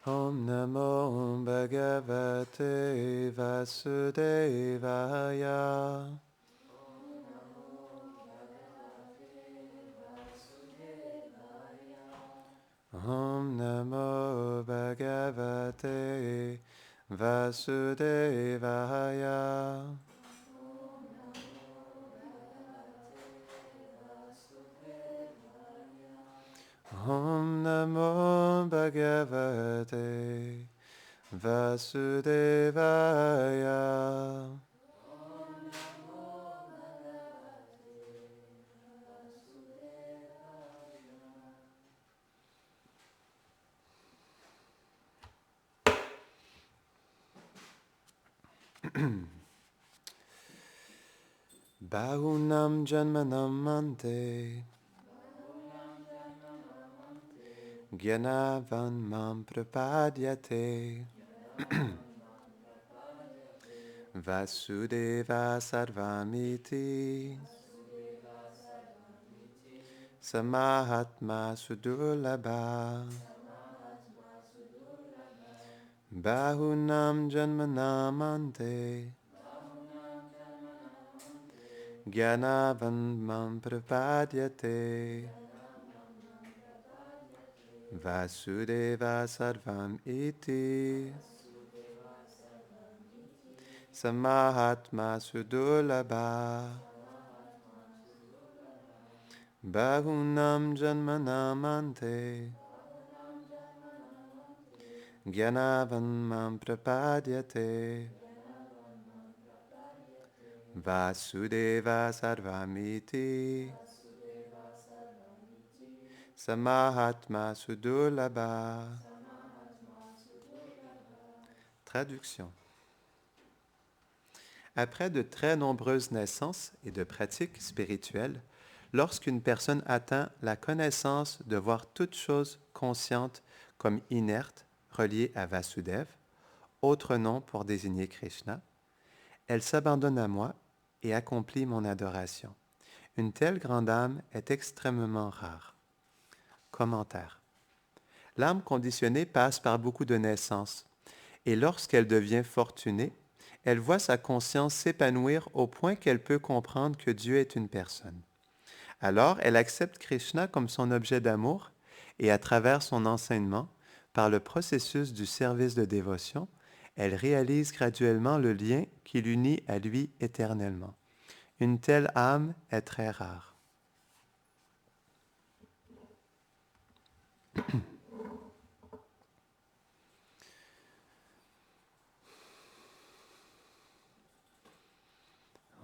Om Namo Bhagavate Vasudevaya. Om Namo Bhagavate Vasudevaya. Om Namo Bhagavate Vasudevaya. Bahunam Janmanam Ante Gyanavan Mam Prapadyate Vasudeva Sarvamiti Samahatma Sudurlabha Bahunam Janmanam Ante Gyanavan Mam Prapadyate Vasudeva Sarvam Iti Samahatma Sudurlabha Bahunam Janmanam Ante Gyanavan Mam Prapadyate Vasudeva Sarvamiti Samahatma Sudurlabha. Traduction. Après de très nombreuses naissances et de pratiques spirituelles, lorsqu'une personne atteint la connaissance de voir toute chose consciente comme inerte, reliée à Vasudev, autre nom pour désigner Krishna, elle s'abandonne à moi et accomplit mon adoration. Une telle grande âme est extrêmement rare. Commentaire. L'âme conditionnée passe par beaucoup de naissances, et lorsqu'elle devient fortunée, elle voit sa conscience s'épanouir au point qu'elle peut comprendre que Dieu est une personne. Alors, elle accepte Krishna comme son objet d'amour, et à travers son enseignement, par le processus du service de dévotion, elle réalise graduellement le lien qui l'unit à lui éternellement. Une telle âme est très rare.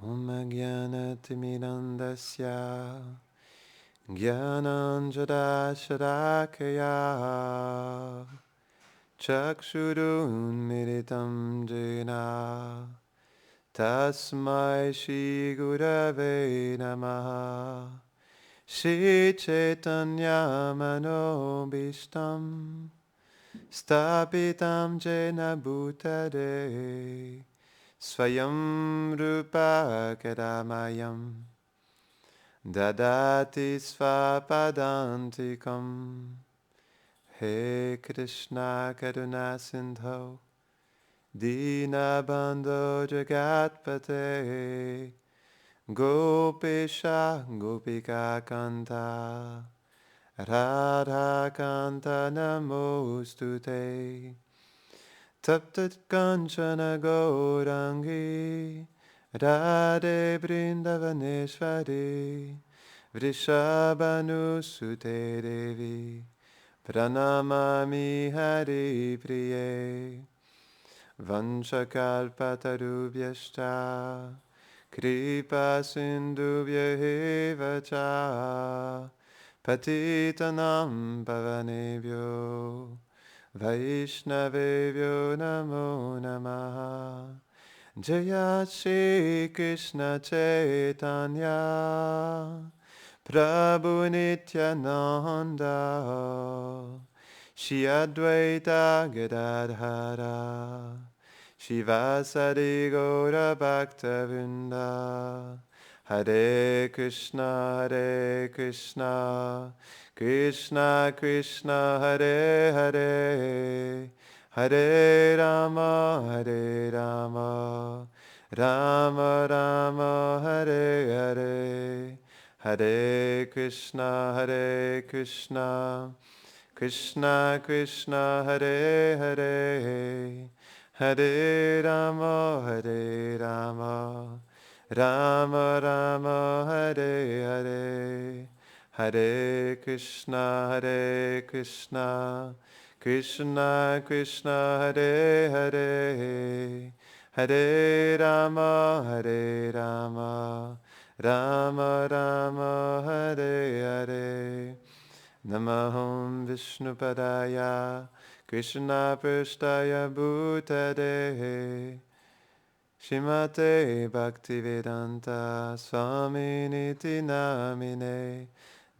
Om Gyanatimidandasya Gyananjadasharakaya Chakshurunmiritam Jena Tasmai Shri Gurave Namaha Shri Chaitanya Manobishtam Stapitam Jena Bhutade Swayam Rupa Kadamayam Dadati Svapadantikam He Krishna Karuna Sindho Dinabandho Jagatpate Gopesha Gopika Kanta Radha Kanta Namostute Taptat Kanchana Gaurangi Radhe Vrindavaneshwari Vrishabhanusute Devi Pranamami Hari Priye Vanchakalpatarubhyashta Kripa Sindhubhya Cha Patitanam Pavanebhyo Vaishnavebhyo Namo Namaha Jaya Shri Krishna Chaitanya Prabhu Nityananda Shri Advaita Gadadhara Shivasari Gaura Bhakta Vrinda. Hare Krishna, Krishna Krishna, Hare Hare, Hare Rama, Rama Rama, Hare Hare, Hare Krishna, Krishna Krishna, Hare Hare, Hare Rama, Rama Rama, Hare Hare, Hare Krishna, Krishna Krishna, Hare Hare, Hare Rama, Rama Rama, Hare Hare. Namaham Vishnupadaya, Krishna Prasthaya Bhutade, Shrimate Bhaktivedanta Swaminiti Namine,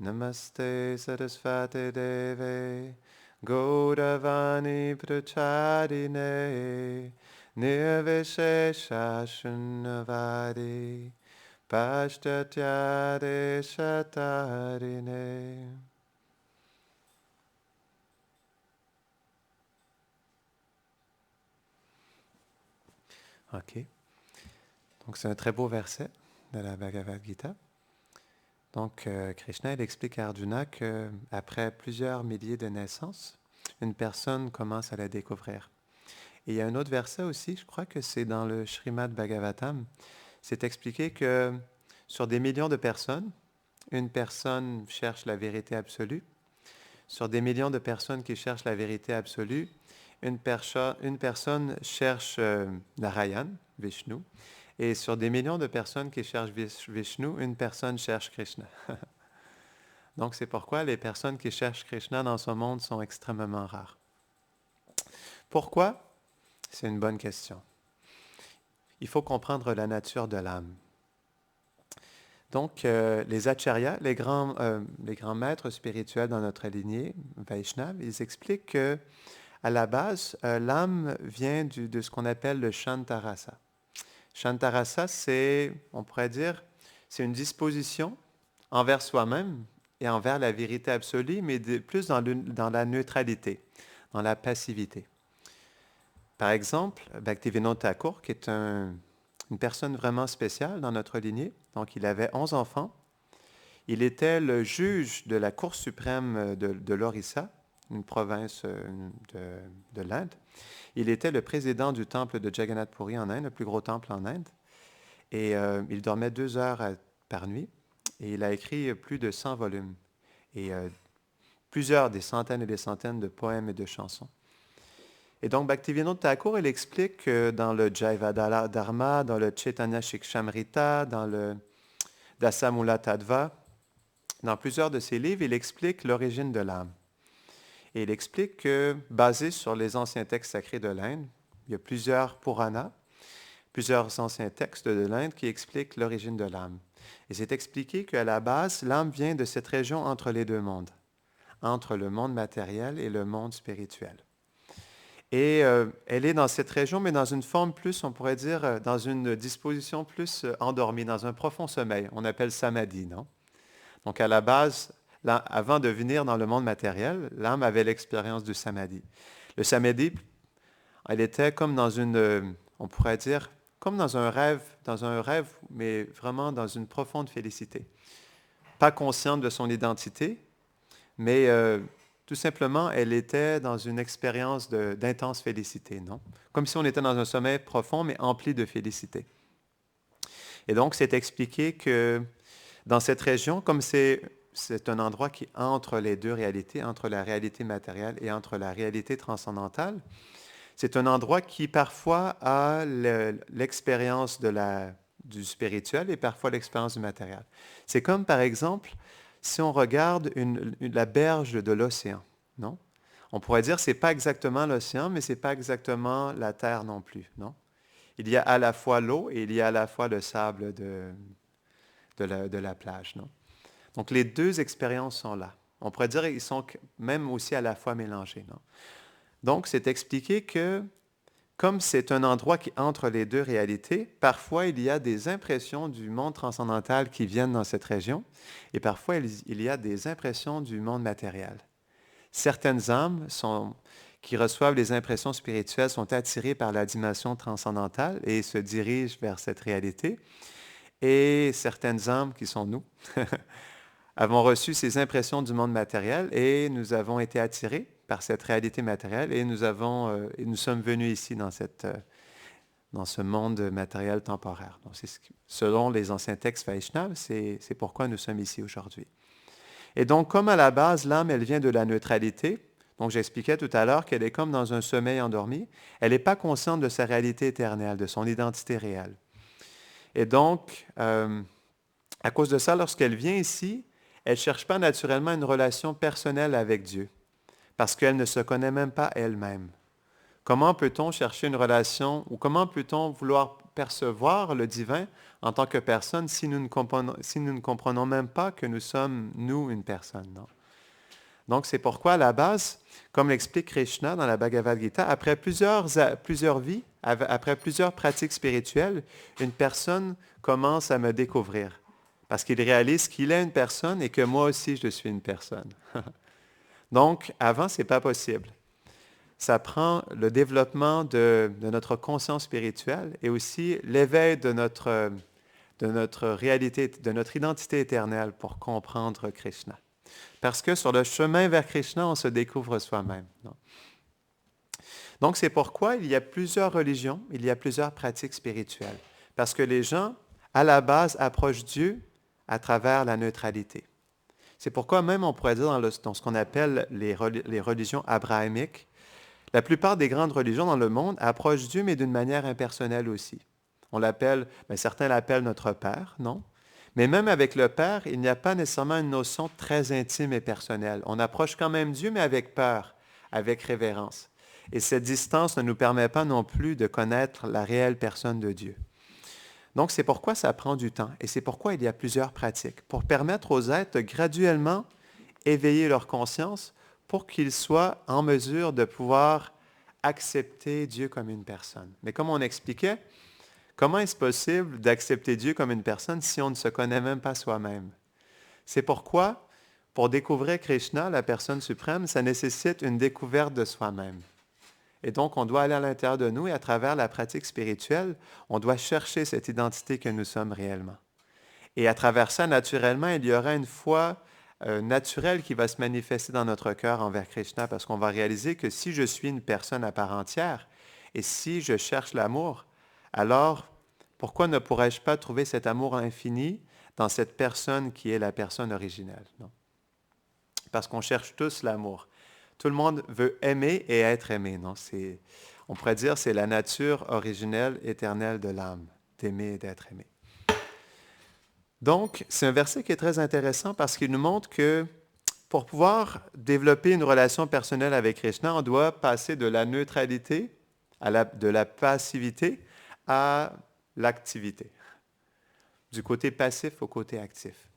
Namaste Sarasvate Deve, Gauravani Pracharine, Nirvishesha Shunnavadi, Pashtatyade Shatarine. OK. Donc, c'est un très beau verset de la Bhagavad Gita. Donc, Krishna, il explique à Arjuna qu'après plusieurs milliers de naissances, une personne commence à la découvrir. Et il y a un autre verset aussi, je crois que c'est dans le Srimad Bhagavatam, c'est expliqué que sur des millions de personnes, une personne cherche la vérité absolue. Sur des millions de personnes qui cherchent la vérité absolue, une personne cherche Narayan, Vishnu, et sur des millions de personnes qui cherchent Vishnu, une personne cherche Krishna. Donc c'est pourquoi les personnes qui cherchent Krishna dans ce monde sont extrêmement rares. Pourquoi? C'est une bonne question. Il faut comprendre la nature de l'âme. Donc, les acharyas, les grands maîtres spirituels dans notre lignée, Vaishnav, ils expliquent que à la base, l'âme vient de ce qu'on appelle le Shantarasa. Shantarasa, on pourrait dire, c'est une disposition envers soi-même et envers la vérité absolue, mais plus dans la neutralité, dans la passivité. Par exemple, Bhaktivinoda Thakur, qui est une personne vraiment spéciale dans notre lignée, donc il avait 11 enfants, il était le juge de la Cour suprême de l'Orissa, une province de l'Inde. Il était le président du temple de Jagannath Puri en Inde, le plus gros temple en Inde. Et il dormait 2 heures par nuit. Et il a écrit plus de 100 volumes. Et des centaines et des centaines de poèmes et de chansons. Et donc, Bhaktivinoda Thakur, il explique que dans le Jaiva Dharma, dans le Chaitanya Shikshamrita, dans le Dasamula Tattva, dans plusieurs de ses livres, il explique l'origine de l'âme. Et il explique que, basé sur les anciens textes sacrés de l'Inde, il y a plusieurs Puranas, plusieurs anciens textes de l'Inde qui expliquent l'origine de l'âme. Et c'est expliqué qu'à la base, l'âme vient de cette région entre les deux mondes, entre le monde matériel et le monde spirituel. Et elle est dans cette région, mais dans une forme plus, on pourrait dire, dans une disposition plus endormie, dans un profond sommeil. On appelle samadhi, non? Donc à la base, avant de venir dans le monde matériel, l'âme avait l'expérience du samadhi. Le samadhi, elle était comme dans on pourrait dire, comme dans un rêve, mais vraiment dans une profonde félicité. Pas consciente de son identité, mais tout simplement, elle était dans une expérience d'intense félicité, non? Comme si on était dans un sommeil profond, mais empli de félicité. Et donc, c'est expliqué que dans cette région, comme c'est un endroit qui est entre les deux réalités, entre la réalité matérielle et entre la réalité transcendantale, c'est un endroit qui parfois a l'expérience du spirituel et parfois l'expérience du matériel. C'est comme, par exemple, si on regarde la berge de l'océan, non? On pourrait dire que ce n'est pas exactement l'océan, mais ce n'est pas exactement la terre non plus, non? Il y a à la fois l'eau et il y a à la fois le sable de la plage, non? Donc, les deux expériences sont là. On pourrait dire qu'ils sont même aussi à la fois mélangés, non? Donc, c'est expliqué que comme c'est un endroit qui entre les deux réalités, parfois il y a des impressions du monde transcendantal qui viennent dans cette région, et parfois il y a des impressions du monde matériel. Certaines âmes qui reçoivent les impressions spirituelles sont attirées par la dimension transcendantale et se dirigent vers cette réalité. Et certaines âmes, qui sont nous, avons reçu ces impressions du monde matériel et nous avons été attirés par cette réalité matérielle et nous sommes venus ici dans ce monde matériel temporaire. Donc, selon les anciens textes Vaishnav, c'est pourquoi nous sommes ici aujourd'hui. Et donc, comme à la base, l'âme, elle vient de la neutralité. Donc, j'expliquais tout à l'heure qu'elle est comme dans un sommeil endormi. Elle n'est pas consciente de sa réalité éternelle, de son identité réelle. Et donc, à cause de ça, lorsqu'elle vient ici, elle ne cherche pas naturellement une relation personnelle avec Dieu, parce qu'elle ne se connaît même pas elle-même. Comment peut-on chercher une relation, ou comment peut-on vouloir percevoir le divin en tant que personne si nous ne comprenons même pas que nous sommes, nous, une personne, non? Donc, c'est pourquoi, à la base, comme l'explique Krishna dans la Bhagavad Gita, après plusieurs vies, après plusieurs pratiques spirituelles, une personne commence à me découvrir. Parce qu'il réalise qu'il est une personne et que moi aussi, je suis une personne. Donc, avant, ce n'est pas possible. Ça prend le développement de notre conscience spirituelle et aussi l'éveil de notre réalité, de notre identité éternelle pour comprendre Krishna. Parce que sur le chemin vers Krishna, on se découvre soi-même. Non? Donc, c'est pourquoi il y a plusieurs religions, il y a plusieurs pratiques spirituelles. Parce que les gens, à la base, approchent Dieu à travers la neutralité. C'est pourquoi même on pourrait dire dans ce qu'on appelle les religions abrahamiques, la plupart des grandes religions dans le monde approchent Dieu, mais d'une manière impersonnelle aussi. Certains l'appellent notre Père, non? Mais même avec le Père, il n'y a pas nécessairement une notion très intime et personnelle. On approche quand même Dieu, mais avec peur, avec révérence. Et cette distance ne nous permet pas non plus de connaître la réelle personne de Dieu. Donc, c'est pourquoi ça prend du temps et c'est pourquoi il y a plusieurs pratiques, pour permettre aux êtres de graduellement éveiller leur conscience pour qu'ils soient en mesure de pouvoir accepter Dieu comme une personne. Mais comme on expliquait, comment est-ce possible d'accepter Dieu comme une personne si on ne se connaît même pas soi-même? C'est pourquoi, pour découvrir Krishna, la personne suprême, ça nécessite une découverte de soi-même. Et donc, on doit aller à l'intérieur de nous et à travers la pratique spirituelle, on doit chercher cette identité que nous sommes réellement. Et à travers ça, naturellement, il y aura une foi naturelle qui va se manifester dans notre cœur envers Krishna parce qu'on va réaliser que si je suis une personne à part entière et si je cherche l'amour, alors pourquoi ne pourrais-je pas trouver cet amour infini dans cette personne qui est la personne originelle? Non? Parce qu'on cherche tous l'amour. Tout le monde veut aimer et être aimé. Non? On pourrait dire que c'est la nature originelle, éternelle de l'âme, d'aimer et d'être aimé. Donc, c'est un verset qui est très intéressant parce qu'il nous montre que pour pouvoir développer une relation personnelle avec Krishna, on doit passer de la neutralité, de la passivité à l'activité, du côté passif au côté actif.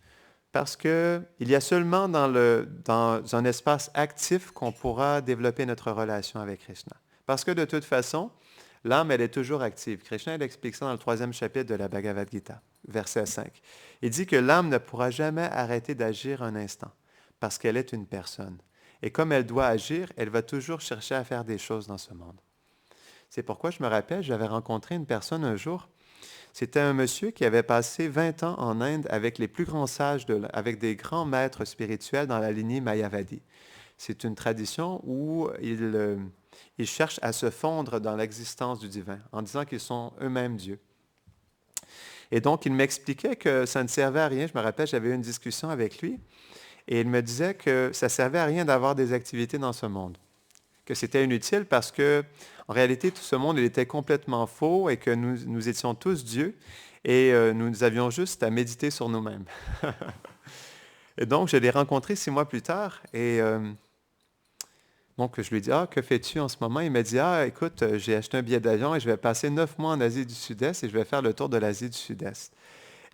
Parce qu'il y a seulement dans un espace actif qu'on pourra développer notre relation avec Krishna. Parce que de toute façon, l'âme, elle est toujours active. Krishna, il explique ça dans le 3e chapitre de la Bhagavad Gita, verset 5. Il dit que l'âme ne pourra jamais arrêter d'agir un instant, parce qu'elle est une personne. Et comme elle doit agir, elle va toujours chercher à faire des choses dans ce monde. C'est pourquoi je me rappelle, j'avais rencontré une personne un jour. C'était un monsieur qui avait passé 20 ans en Inde avec les plus grands sages, avec des grands maîtres spirituels dans la lignée Mayavadi. C'est une tradition où ils cherchent à se fondre dans l'existence du divin, en disant qu'ils sont eux-mêmes Dieu. Et donc, il m'expliquait que ça ne servait à rien. Je me rappelle, j'avais eu une discussion avec lui, et il me disait que ça ne servait à rien d'avoir des activités dans ce monde, que c'était inutile parce que, en réalité, tout ce monde, il était complètement faux et que nous étions tous Dieu et nous avions juste à méditer sur nous-mêmes. Et donc, je l'ai rencontré 6 mois plus tard et donc, je lui ai dit, « que fais-tu en ce moment? » Il m'a dit, « écoute, j'ai acheté un billet d'avion et je vais passer 9 mois en Asie du Sud-Est et je vais faire le tour de l'Asie du Sud-Est. »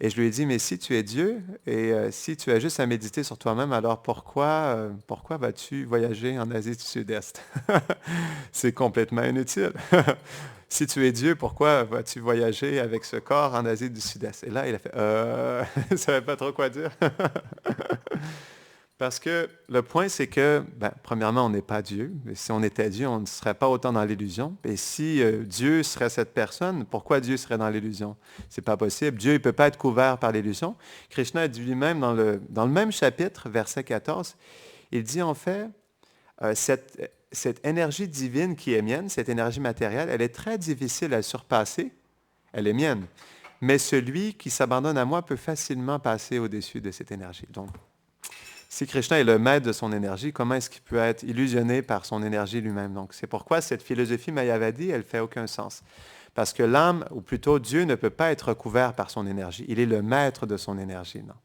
Et je lui ai dit, mais si tu es Dieu et si tu as juste à méditer sur toi-même, alors pourquoi vas-tu voyager en Asie du Sud-Est? C'est complètement inutile. Si tu es Dieu, pourquoi vas-tu voyager avec ce corps en Asie du Sud-Est? Et là, il a fait, il ne savait pas trop quoi dire. Parce que le point, c'est que, premièrement, on n'est pas Dieu. Et si on était Dieu, on ne serait pas autant dans l'illusion. Et si Dieu serait cette personne, pourquoi Dieu serait dans l'illusion? C'est pas possible. Dieu ne peut pas être couvert par l'illusion. Krishna a dit lui-même dans le même chapitre, verset 14, il dit en fait, cette énergie divine qui est mienne, cette énergie matérielle, elle est très difficile à surpasser. Elle est mienne. Mais celui qui s'abandonne à moi peut facilement passer au-dessus de cette énergie. Donc, si Krishna est le maître de son énergie, comment est-ce qu'il peut être illusionné par son énergie lui-même? Donc, c'est pourquoi cette philosophie Mayavadi, elle ne fait aucun sens. Parce que l'âme, ou plutôt Dieu, ne peut pas être recouvert par son énergie. Il est le maître de son énergie, non?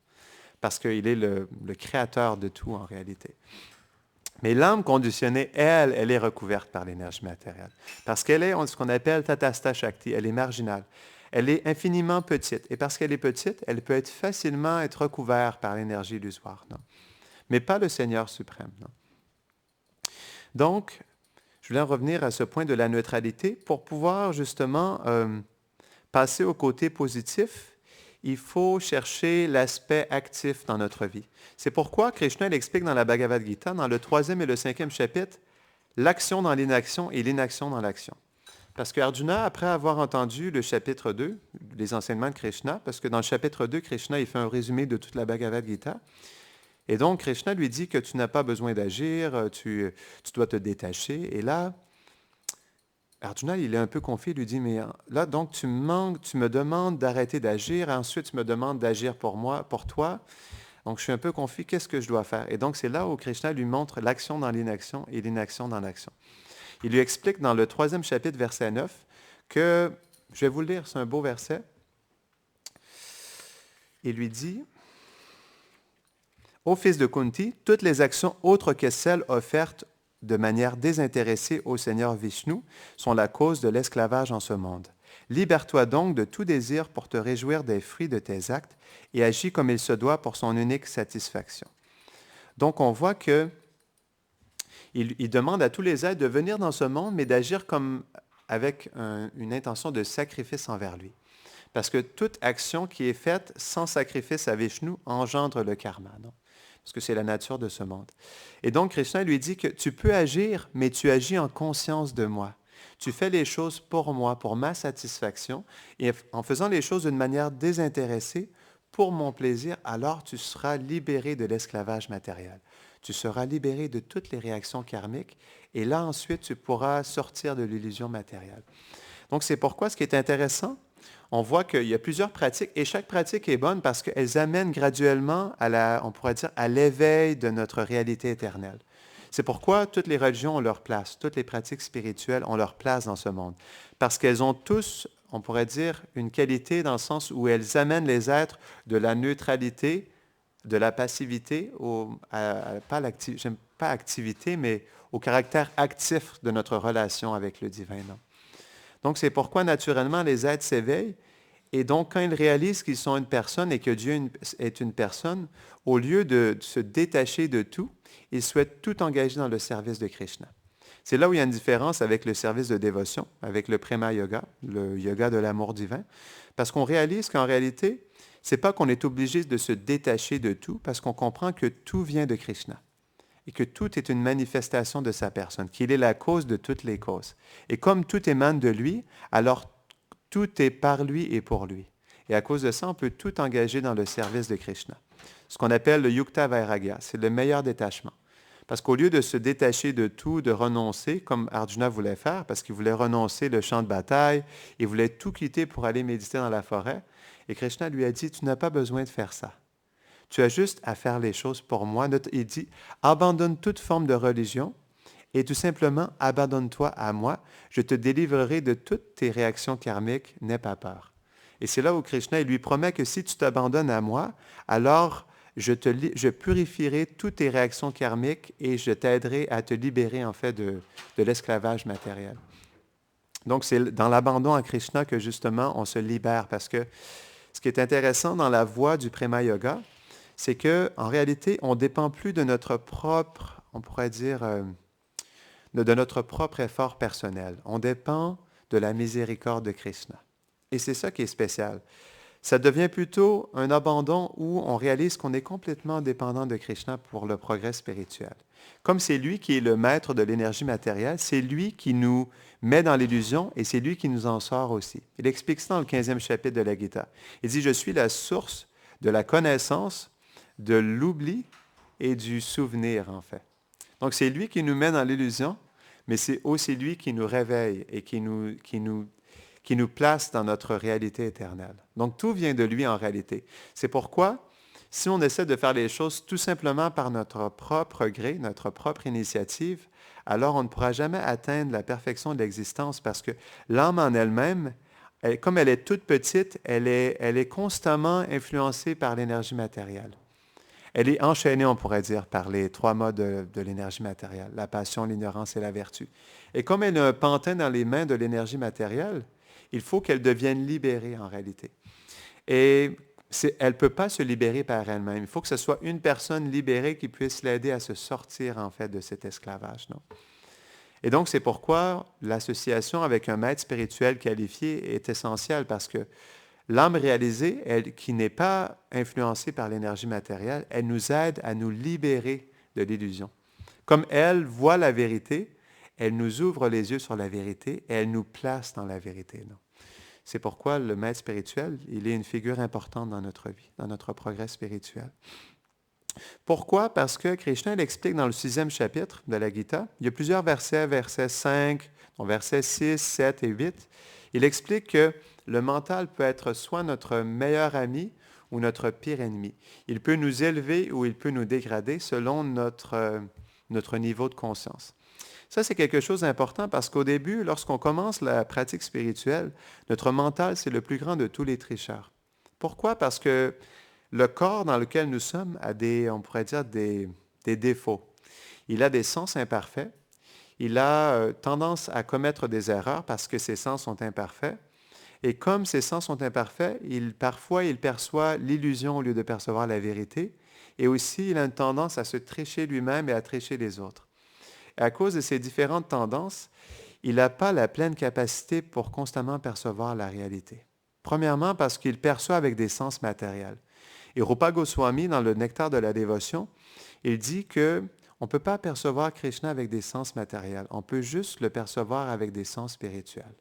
Parce qu'il est le créateur de tout en réalité. Mais l'âme conditionnée, elle est recouverte par l'énergie matérielle. Parce qu'elle est ce qu'on appelle Tatastha Shakti, elle est marginale. Elle est infiniment petite. Et parce qu'elle est petite, elle peut facilement être recouverte par l'énergie illusoire, non? Mais pas le Seigneur suprême, non? Donc, je voulais en revenir à ce point de la neutralité. Pour pouvoir justement passer au côté positif, il faut chercher l'aspect actif dans notre vie. C'est pourquoi Krishna explique dans la Bhagavad Gita, dans le 3e et le 5e chapitre, l'action dans l'inaction et l'inaction dans l'action. Parce que Arjuna, après avoir entendu le chapitre 2, les enseignements de Krishna, parce que dans le chapitre 2, Krishna il fait un résumé de toute la Bhagavad Gita, et donc Krishna lui dit que tu n'as pas besoin d'agir, tu dois te détacher. Et là, Arjuna, il est un peu confus, il lui dit, mais là, donc tu me demandes d'arrêter d'agir, et ensuite tu me demandes d'agir pour moi, pour toi. Donc je suis un peu confus, qu'est-ce que je dois faire? Et donc c'est là où Krishna lui montre l'action dans l'inaction et l'inaction dans l'action. Il lui explique dans le 3e chapitre, verset 9, que, je vais vous le lire, c'est un beau verset. Il lui dit, ô fils de Kunti, toutes les actions autres que celles offertes de manière désintéressée au Seigneur Vishnu sont la cause de l'esclavage en ce monde. Libère-toi donc de tout désir pour te réjouir des fruits de tes actes et agis comme il se doit pour son unique satisfaction. Donc on voit que il demande à tous les êtres de venir dans ce monde, mais d'agir comme avec une intention de sacrifice envers lui. Parce que toute action qui est faite sans sacrifice à Vishnu engendre le karma, non? Parce que c'est la nature de ce monde. Et donc, Krishna lui dit que tu peux agir, mais tu agis en conscience de moi. Tu fais les choses pour moi, pour ma satisfaction, et en faisant les choses d'une manière désintéressée, pour mon plaisir, alors tu seras libéré de l'esclavage matériel. Tu seras libéré de toutes les réactions karmiques, et là ensuite, tu pourras sortir de l'illusion matérielle. Donc, c'est pourquoi ce qui est intéressant, on voit qu'il y a plusieurs pratiques et chaque pratique est bonne parce qu'elles amènent graduellement on pourrait dire, à l'éveil de notre réalité éternelle. C'est pourquoi toutes les religions ont leur place, toutes les pratiques spirituelles ont leur place dans ce monde. Parce qu'elles ont tous, on pourrait dire, une qualité dans le sens où elles amènent les êtres de la neutralité, de la passivité, j'aime pas activité, mais au caractère actif de notre relation avec le divin. Non? Donc, c'est pourquoi, naturellement, les êtres s'éveillent. Et donc, quand ils réalisent qu'ils sont une personne et que Dieu est une personne, au lieu de se détacher de tout, ils souhaitent tout engager dans le service de Krishna. C'est là où il y a une différence avec le service de dévotion, avec le Prema Yoga, le yoga de l'amour divin, parce qu'on réalise qu'en réalité, ce n'est pas qu'on est obligé de se détacher de tout, parce qu'on comprend que tout vient de Krishna et que tout est une manifestation de sa personne, qu'il est la cause de toutes les causes. Et comme tout émane de lui, alors tout est par lui et pour lui. Et à cause de ça, on peut tout engager dans le service de Krishna. Ce qu'on appelle le Yukta Vairagya, c'est le meilleur détachement. Parce qu'au lieu de se détacher de tout, de renoncer, comme Arjuna voulait faire, parce qu'il voulait renoncer le champ de bataille, il voulait tout quitter pour aller méditer dans la forêt, et Krishna lui a dit, tu n'as pas besoin de faire ça. Tu as juste à faire les choses pour moi. Il dit, abandonne toute forme de religion et tout simplement abandonne-toi à moi. Je te délivrerai de toutes tes réactions karmiques. N'aie pas peur. Et c'est là où Krishna il lui promet que si tu t'abandonnes à moi, alors je purifierai toutes tes réactions karmiques et je t'aiderai à te libérer en fait de l'esclavage matériel. Donc c'est dans l'abandon à Krishna que justement on se libère parce que Ce qui est intéressant dans la voie du Prema Yoga, c'est qu'en réalité, on ne dépend plus de notre propre, on pourrait dire, de notre propre effort personnel. On dépend de la miséricorde de Krishna. Et c'est ça qui est spécial. Ça devient plutôt un abandon où on réalise qu'on est complètement dépendant de Krishna pour le progrès spirituel. Comme c'est lui qui est le maître de l'énergie matérielle, c'est lui qui nous met dans l'illusion et c'est lui qui nous en sort aussi. Il explique ça dans le 15e chapitre de la Gita. Il dit, je suis la source de la connaissance, de l'oubli et du souvenir, en fait. Donc, c'est lui qui nous met dans l'illusion, mais c'est aussi lui qui nous réveille et qui nous place dans notre réalité éternelle. Donc, tout vient de lui en réalité. C'est pourquoi, si on essaie de faire les choses tout simplement par notre propre gré, notre propre initiative, alors on ne pourra jamais atteindre la perfection de l'existence parce que l'âme en elle-même, comme elle est toute petite, elle est constamment influencée par l'énergie matérielle. Elle est enchaînée, on pourrait dire, par les trois modes de l'énergie matérielle, la passion, l'ignorance et la vertu. Et comme elle a un pantin dans les mains de l'énergie matérielle, il faut qu'elle devienne libérée en réalité. Et elle ne peut pas se libérer par elle-même. Il faut que ce soit une personne libérée qui puisse l'aider à se sortir en fait de cet esclavage. Non? Et donc, c'est pourquoi l'association avec un maître spirituel qualifié est essentielle parce que l'âme réalisée, elle, qui n'est pas influencée par l'énergie matérielle, elle nous aide à nous libérer de l'illusion. Comme elle voit la vérité, elle nous ouvre les yeux sur la vérité et elle nous place dans la vérité. Non? C'est pourquoi le maître spirituel, il est une figure importante dans notre vie, dans notre progrès spirituel. Pourquoi? Parce que Krishna l'explique dans le 6e chapitre de la Gita. Il y a plusieurs versets, versets 5, versets 6, 7 et 8. Il explique que le mental peut être soit notre meilleur ami ou notre pire ennemi. Il peut nous élever ou il peut nous dégrader selon notre niveau de conscience. Ça, c'est quelque chose d'important parce qu'au début, lorsqu'on commence la pratique spirituelle, notre mental, c'est le plus grand de tous les tricheurs. Pourquoi? Parce que le corps dans lequel nous sommes a on pourrait dire, des défauts. Il a des sens imparfaits. Il a tendance à commettre des erreurs parce que ses sens sont imparfaits. Et comme ses sens sont imparfaits, parfois il perçoit l'illusion au lieu de percevoir la vérité. Et aussi, il a une tendance à se tricher lui-même et à tricher les autres. Et à cause de ces différentes tendances, il n'a pas la pleine capacité pour constamment percevoir la réalité. Premièrement, parce qu'il perçoit avec des sens matériels. Et Rupa Goswami, dans le Nectar de la dévotion, il dit qu'on ne peut pas percevoir Krishna avec des sens matériels. On peut juste le percevoir avec des sens spirituels.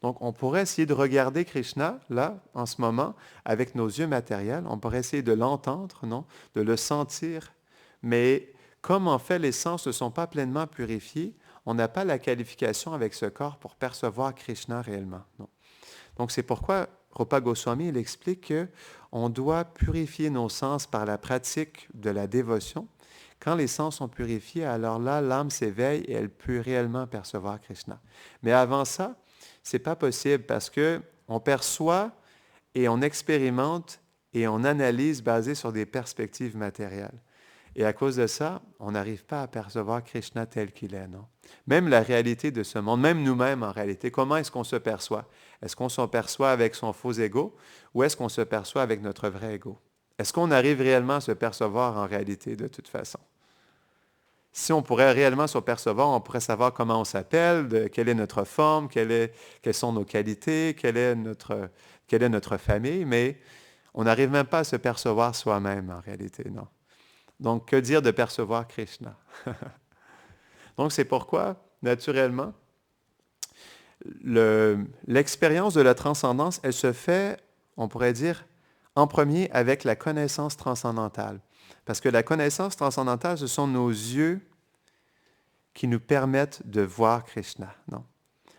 Donc, on pourrait essayer de regarder Krishna, là, en ce moment, avec nos yeux matériels. On pourrait essayer de l'entendre, non? De le sentir. Mais comme, en fait, les sens ne sont pas pleinement purifiés, on n'a pas la qualification avec ce corps pour percevoir Krishna réellement. Non? Donc, c'est pourquoi Rupa Goswami il explique qu'on doit purifier nos sens par la pratique de la dévotion. Quand les sens sont purifiés, alors là, l'âme s'éveille et elle peut réellement percevoir Krishna. Mais avant ça, ce n'est pas possible parce qu'on perçoit et on expérimente et on analyse basé sur des perspectives matérielles. Et à cause de ça, on n'arrive pas à percevoir Krishna tel qu'il est, non? Même la réalité de ce monde, même nous-mêmes en réalité, comment est-ce qu'on se perçoit? Est-ce qu'on se perçoit avec son faux ego ou est-ce qu'on se perçoit avec notre vrai ego? Est-ce qu'on arrive réellement à se percevoir en réalité de toute façon? Si on pourrait réellement se percevoir, on pourrait savoir comment on s'appelle, quelle est notre forme, quelles sont nos qualités, quelle est notre famille, mais on n'arrive même pas à se percevoir soi-même en réalité, non? Donc, que dire de percevoir Krishna? Donc, c'est pourquoi, naturellement, l'expérience de la transcendance, elle se fait, on pourrait dire, en premier avec la connaissance transcendantale. Parce que la connaissance transcendantale, ce sont nos yeux qui nous permettent de voir Krishna. Non?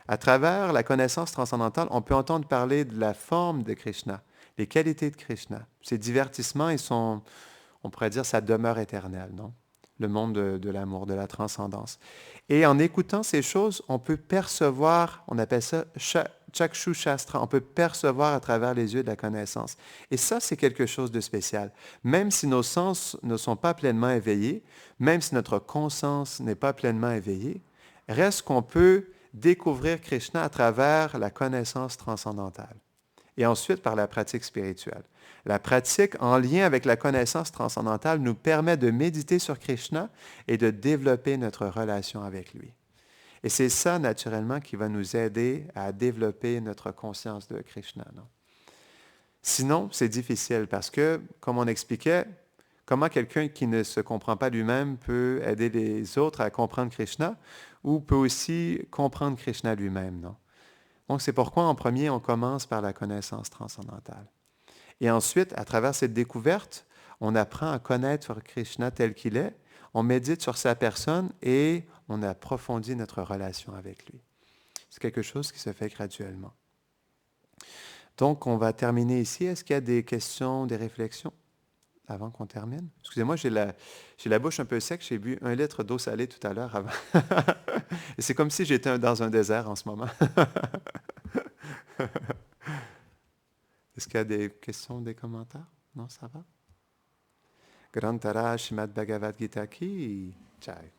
À travers la connaissance transcendantale, on peut entendre parler de la forme de Krishna, les qualités de Krishna. Ces divertissements, ils sont, on pourrait dire, sa demeure éternelle, non? Le monde de l'amour, de la transcendance. Et en écoutant ces choses, on peut percevoir, on appelle ça Chakshu Shastra, on peut percevoir à travers les yeux de la connaissance. Et ça, c'est quelque chose de spécial. Même si nos sens ne sont pas pleinement éveillés, même si notre conscience n'est pas pleinement éveillée, reste qu'on peut découvrir Krishna à travers la connaissance transcendantale. et ensuite par la pratique spirituelle. La pratique en lien avec la connaissance transcendantale nous permet de méditer sur Krishna et de développer notre relation avec lui. Et c'est ça, naturellement, qui va nous aider à développer notre conscience de Krishna. Non? Sinon, c'est difficile parce que, comme on expliquait, comment quelqu'un qui ne se comprend pas lui-même peut aider les autres à comprendre Krishna ou peut aussi comprendre Krishna lui-même, non? Donc, c'est pourquoi en premier, on commence par la connaissance transcendantale. Et ensuite, à travers cette découverte, on apprend à connaître Krishna tel qu'il est, on médite sur sa personne et on approfondit notre relation avec lui. C'est quelque chose qui se fait graduellement. Donc, on va terminer ici. Est-ce qu'il y a des questions, des réflexions avant qu'on termine? Excusez-moi, j'ai la bouche un peu sec. J'ai bu 1 litre d'eau salée tout à l'heure avant. Et c'est comme si j'étais dans un désert en ce moment. Est-ce qu'il y a des questions, des commentaires? Non, ça va? Grantara Shrimad Bhagavad Gita ki Jai.